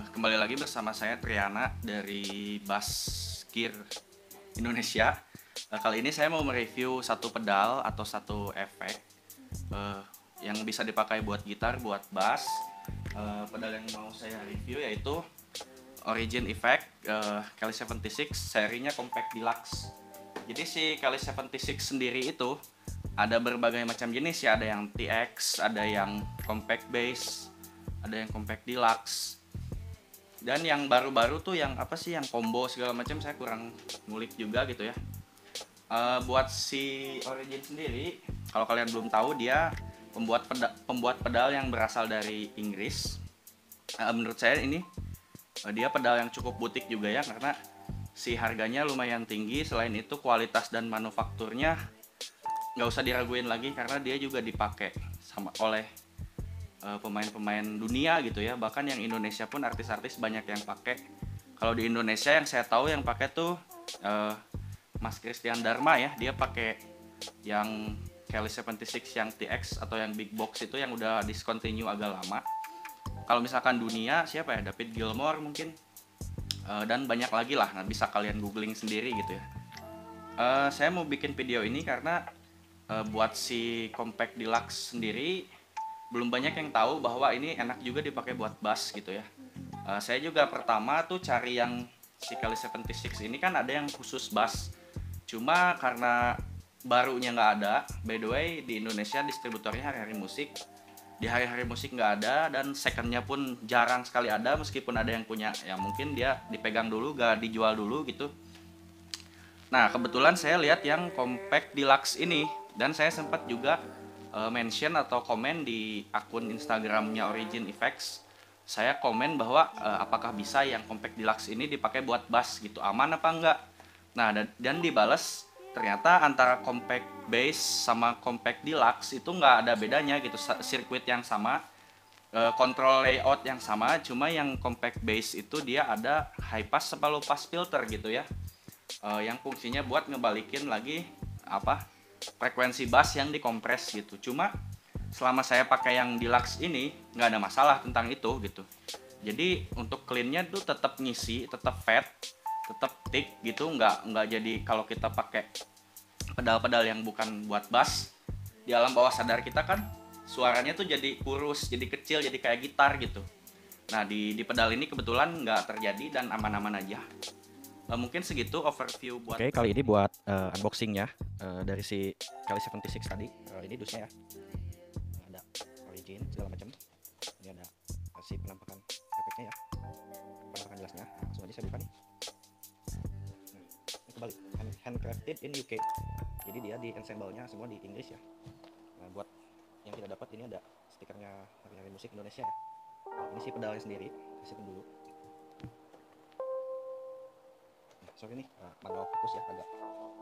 Kembali lagi bersama saya Triana dari Bass Gear Indonesia. Kali ini saya mau mereview satu pedal atau satu efek eh, yang bisa dipakai buat gitar, buat bass. Pedal yang mau saya review yaitu Origin Effect Kali 76 serinya Compact Deluxe. Jadi si Kali 76 sendiri itu ada berbagai macam jenis ya, ada yang TX, ada yang Compact Bass, ada yang Compact Deluxe. Dan yang baru-baru tuh yang apa sih, yang combo segala macam saya kurang ngulik juga gitu ya. Buat si Origin sendiri, kalau kalian belum tahu, dia pembuat pedal yang berasal dari Inggris. Menurut saya ini dia pedal yang cukup butik juga ya, karena si harganya lumayan tinggi. Selain itu kualitas dan manufakturnya nggak usah diraguin lagi, karena dia juga dipakai sama oleh pemain-pemain dunia gitu ya. Bahkan yang Indonesia pun artis-artis banyak yang pakai. Kalau di Indonesia yang saya tahu yang pakai tuh Mas Christian Dharma ya, dia pakai yang Kali 76 yang TX atau yang big box itu yang udah discontinue agak lama. Kalau misalkan dunia siapa ya, David Gilmour mungkin, dan banyak lagi lah. Nah, bisa kalian googling sendiri gitu ya. Saya mau bikin video ini karena buat si Compact Deluxe sendiri belum banyak yang tahu bahwa ini enak juga dipakai buat bass gitu ya. Saya juga pertama tuh cari yang si Kali 76 ini, kan ada yang khusus bass. Cuma karena barunya nggak ada, by the way di Indonesia distributornya Hari-Hari Musik. Di Hari-Hari Musik nggak ada, dan secondnya pun jarang sekali ada, meskipun ada yang punya ya mungkin dia dipegang dulu, gak dijual dulu gitu. Nah, kebetulan saya lihat yang Compact Deluxe ini, dan saya sempat juga mention atau komen di akun Instagramnya Origin Effects. Saya komen bahwa apakah bisa yang Compact Deluxe ini dipakai buat bass gitu, aman apa enggak. Nah, dan dibales ternyata antara Compact Bass sama Compact Deluxe itu nggak ada bedanya gitu, sirkuit yang sama, kontrol layout yang sama, cuma yang Compact Bass itu dia ada high pass sama low pass filter gitu ya, yang fungsinya buat ngebalikin lagi apa, frekuensi bass yang dikompres gitu. Cuma selama saya pakai yang deluxe ini nggak ada masalah tentang itu gitu. Jadi untuk cleannya tuh tetap ngisi, tetap fat, tetap thick gitu, nggak jadi kalau kita pakai pedal-pedal yang bukan buat bass, di alam bawah sadar kita kan suaranya tuh jadi kurus, jadi kecil, jadi kayak gitar gitu. Nah di pedal ini kebetulan nggak terjadi dan aman-aman aja. Mungkin segitu overview buat. Oke, kali ini buat unboxingnya dari si Kali 76 tadi. Ini dusnya ya. Ada Origin segala macam. Ini ada si penampakan efeknya ya. Penampakan jelasnya. Nah, langsung aja saya buka nih. Nah, ini kebalik. Handcrafted in UK. Jadi dia di ensemble-nya semua di Inggris ya. Nah, buat yang tidak dapat, ini ada stikernya Hari-Hari Musik Indonesia ya. Nah, ini si pedalnya sendiri. Kasih dulu. Sorry nih, manual fokus ya, agak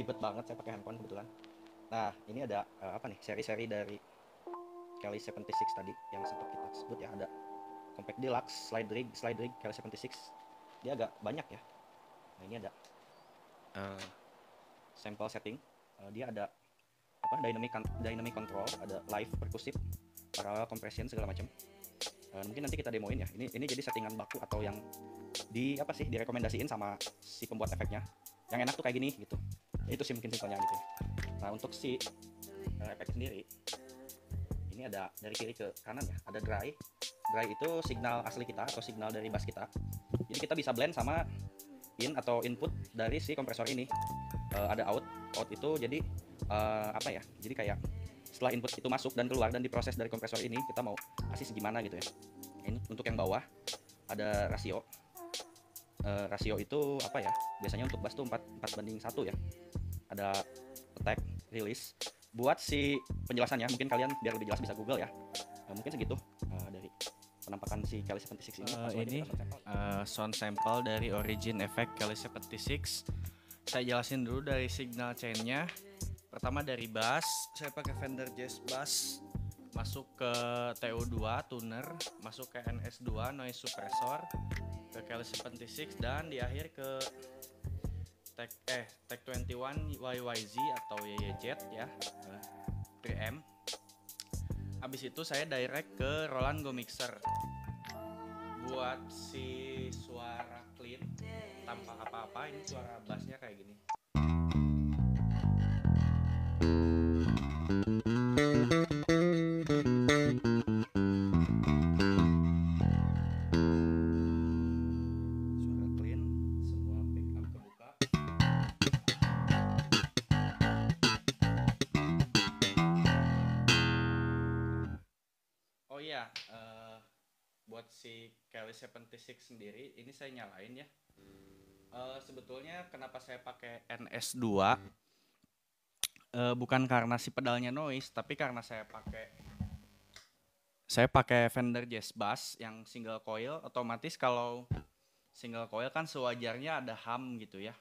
ribet banget saya pakai handphone kebetulan. Nah, ini ada apa nih, seri-seri dari Kali 76 tadi yang sempat kita sebut ya. Ada Compact Deluxe, Slide Rig Kali 76. Dia agak banyak ya. Nah, ini ada sample setting. Dia ada apa, dynamic control, ada live percussive, parallel compression segala macam. Mungkin nanti kita demoin ya. Ini jadi settingan baku atau yang di apa sih, direkomendasiin sama si pembuat efeknya. Yang enak tuh kayak gini gitu. Ya, itu sih mungkin simpelnya gitu ya. Nah, untuk si efek sendiri, ini ada dari kiri ke kanan ya. Ada dry itu signal asli kita atau signal dari bass kita. Jadi kita bisa blend sama in atau input dari si kompresor ini. Ada out itu jadi apa ya, jadi kayak setelah input itu masuk dan keluar dan diproses dari kompresor ini, kita mau kasih segimana gitu ya. Ini untuk yang bawah ada rasio. Rasio itu apa ya, biasanya untuk bass tuh 4:1 ya. Ada attack, release. Buat si penjelasannya mungkin kalian biar lebih jelas bisa Google ya. Mungkin segitu dari penampakan si Kali 76 ini. Ini sound sample dari Origin Effect Kali 76. Saya jelasin dulu dari signal chainnya. Pertama dari bass, saya pakai Fender Jazz Bass, masuk ke TU2 tuner, masuk ke NS2 noise suppressor, ke Kali 76, dan di akhir ke Tech 21 YYZ atau YYZ ya, preamp. Habis itu saya direct ke Roland Go Mixer. Buat si suara clean tanpa apa-apa. Ini suara bassnya kayak gini. Suara clean, semua pick up kebuka. Oh iya, buat si Kelly 76 sendiri, ini saya nyalain ya. Sebetulnya kenapa saya pakai NS2? Bukan karena si pedalnya noise, tapi karena saya pakai Fender Jazz Bass yang single coil. Otomatis kalau single coil kan sewajarnya ada hum gitu ya.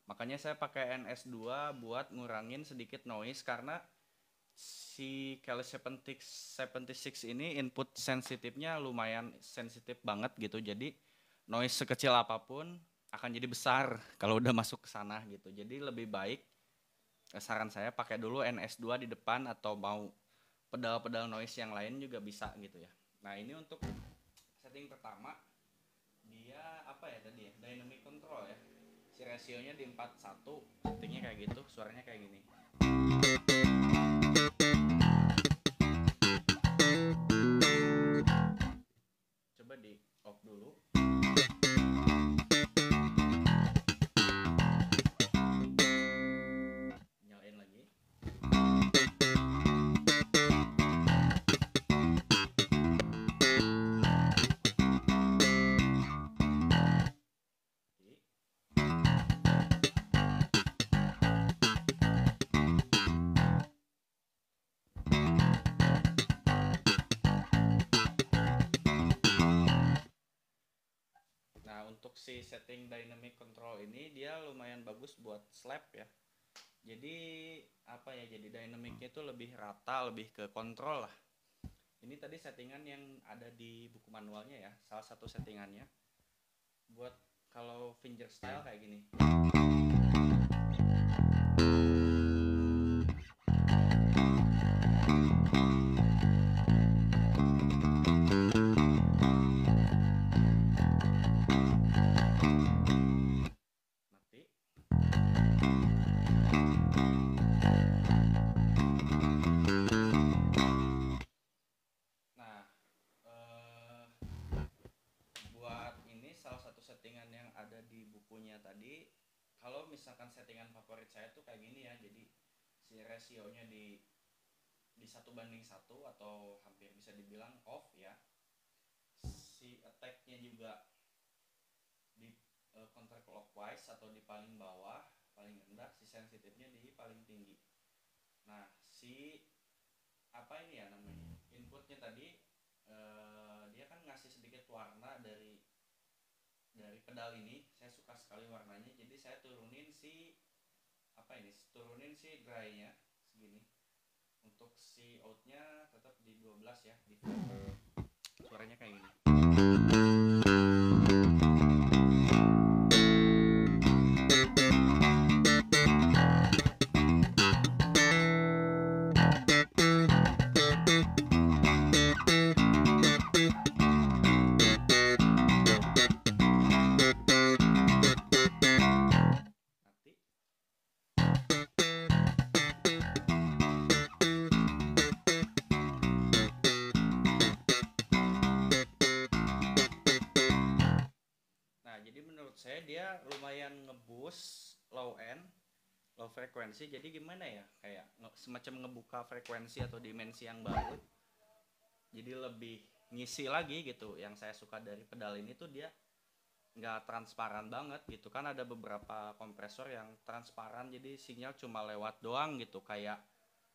Makanya saya pakai NS2 buat ngurangin sedikit noise, karena si Kelly 76 ini input sensitifnya lumayan sensitif banget gitu. Jadi noise sekecil apapun akan jadi besar kalau udah masuk ke sana gitu. Jadi lebih baik, saran saya pakai dulu NS2 di depan, atau mau pedal-pedal noise yang lain juga bisa gitu ya. Nah, ini untuk setting pertama, dia apa ya tadi ya, dynamic control ya. Si rasionya di 41, settingnya kayak gitu, suaranya kayak gini. Coba di off dulu. Nyalain lagi. Nah, untuk si setting dynamic control ini dia lumayan bagus buat slap ya. Jadi apa ya, jadi dynamicnya itu lebih rata, lebih ke kontrol lah. Ini tadi settingan yang ada di buku manualnya ya, salah satu settingannya. Buat kalau fingerstyle kayak gini. Settingan yang ada di bukunya tadi, kalau misalkan settingan favorit saya tuh kayak gini ya. Jadi si rasionya di 1:1 atau hampir bisa dibilang off ya. Si attack-nya juga di counterclockwise atau di paling bawah, paling rendah. Si sensitifnya di paling tinggi. Nah, si apa ini ya namanya, inputnya tadi dia kan ngasih sedikit warna dari pedal ini. Saya suka sekali warnanya, jadi saya turunin si dry-nya segini. Untuk si out-nya tetap di 12 ya, di suaranya kayak gini. Saya dia lumayan ngeboost low frekuensi. Jadi gimana ya, kayak semacam ngebuka frekuensi atau dimensi yang baru, jadi lebih ngisi lagi gitu. Yang saya suka dari pedal ini tuh dia nggak transparan banget gitu kan. Ada beberapa kompresor yang transparan, jadi sinyal cuma lewat doang gitu, kayak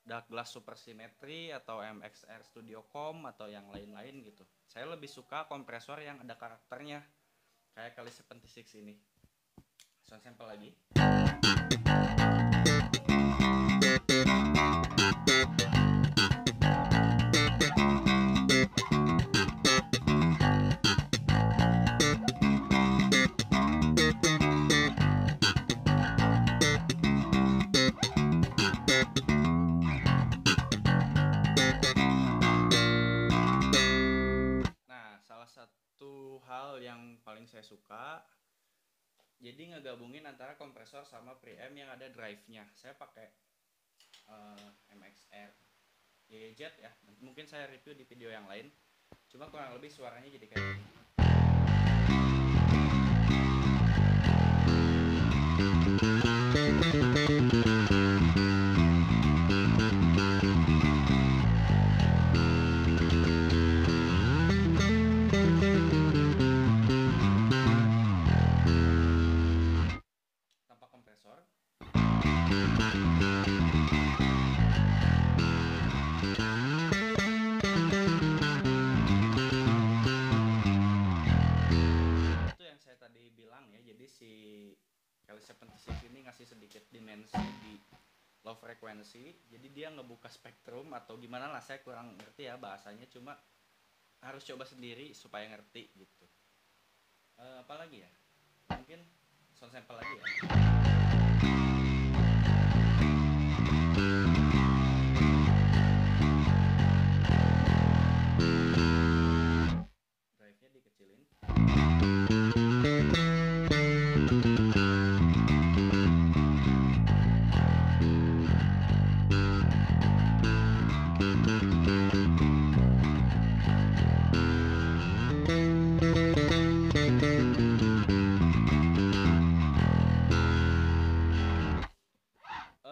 Douglas Supersymmetry atau MXR Studiocom atau yang lain-lain gitu. Saya lebih suka kompresor yang ada karakternya, kayak Kelly 76 ini. Sound sample lagi. hal yang paling saya suka. Jadi ngegabungin antara kompresor sama preamp yang ada drive-nya. Saya pakai MXR YZ ya. Mungkin saya review di video yang lain. Cuma kurang lebih suaranya jadi kayak gini. Tanpa kompresor. Itu yang saya tadi bilang ya, jadi si Kelly 76 ini ngasih sedikit dimensi di low frequency, jadi dia ngebuka spektrum atau gimana lah, saya kurang ngerti ya bahasanya, cuma harus coba sendiri supaya ngerti gitu. Apalagi ya, mungkin sound sample lagi ya. Drive-nya dikecilin.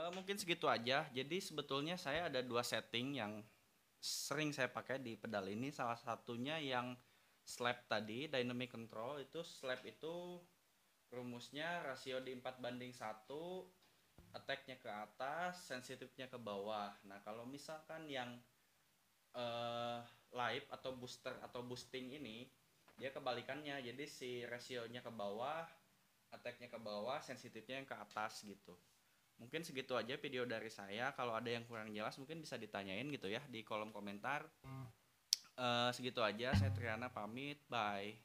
Mungkin segitu aja. Jadi sebetulnya saya ada 2 setting yang sering saya pakai di pedal ini. Salah satunya yang slap tadi, dynamic control. Itu slap itu rumusnya rasio di 4:1, attack-nya ke atas, sensitifnya ke bawah. Nah kalau misalkan yang live atau booster atau boosting ini, dia kebalikannya. Jadi si rasionya ke bawah, attack-nya ke bawah, sensitifnya yang ke atas gitu. Mungkin segitu aja video dari saya. Kalau ada yang kurang jelas mungkin bisa ditanyain gitu ya di kolom komentar. Segitu aja, saya Triana pamit, bye.